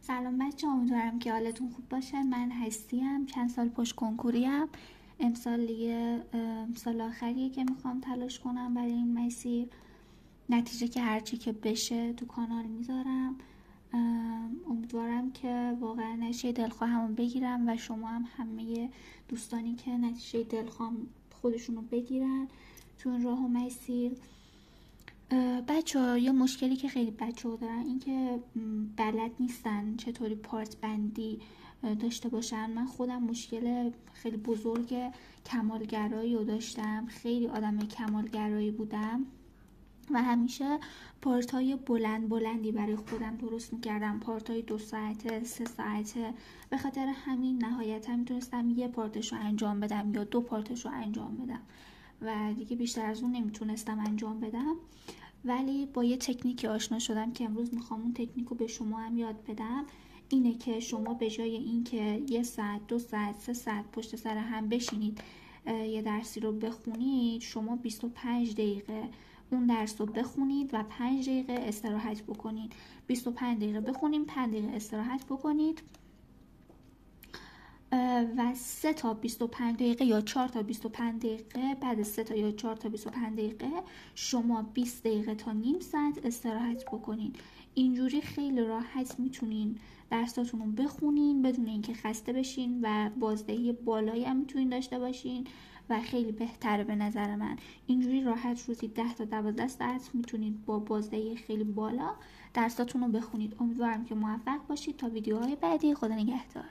سلام بچه، امیدوارم که حالتون خوب باشه. من هستیم، چند سال پشت کنکوریم. امسال دیگه سال آخریه که میخوام تلاش کنم برای این مسیر. نتیجه که هرچی که بشه تو کانال میذارم. امیدوارم که واقعا نتیجه دلخواهمو بگیرم و شما هم همه دوستانی که نتیجه دلخواه خودشونو بگیرن تو این راه و مسیر. بچه ها یه مشکلی که خیلی بچه ها دارن این که بلد نیستن چطوری پارت بندی داشته باشن. من خودم مشکل خیلی بزرگ کمالگرایی رو داشتم، خیلی آدم کمالگرایی بودم و همیشه پارت های بلندی برای خودم درست میکردم، پارت های 2 ساعته 3 ساعته. به خاطر همین نهایتا میتونستم یه پارتش رو انجام بدم یا 2 پارتش رو انجام بدم و دیگه بیشتر از اون نمیتونستم انجام بدم. ولی با یه تکنیکی آشنا شدم که امروز میخوام اون تکنیک رو به شما هم یاد بدم. اینه که شما به جای اینکه 1 ساعت 2 ساعت 3 ساعت پشت سر هم بشینید یه درسی رو بخونید، شما 25 دقیقه اون درس رو بخونید و 5 دقیقه استراحت بکنید. 25 دقیقه بخونید، 5 دقیقه استراحت بکنید و 3 تا 25 دقیقه یا 4 تا 25 دقیقه بعد 3 تا یا 4 تا 25 دقیقه شما 20 دقیقه تا نیم ساعت استراحت بکنین. اینجوری خیلی راحت میتونین درساتون رو بخونین بدون اینکه خسته بشین و بازدهی بالایی هم میتونین داشته باشین و خیلی بهتره به نظر من. اینجوری راحت روزی 10 تا 12 ساعت میتونید با بازدهی خیلی بالا درساتون رو بخونید. امیدوارم که موفق باشید. تا ویدیوهای بعدی، خدا نگهدار.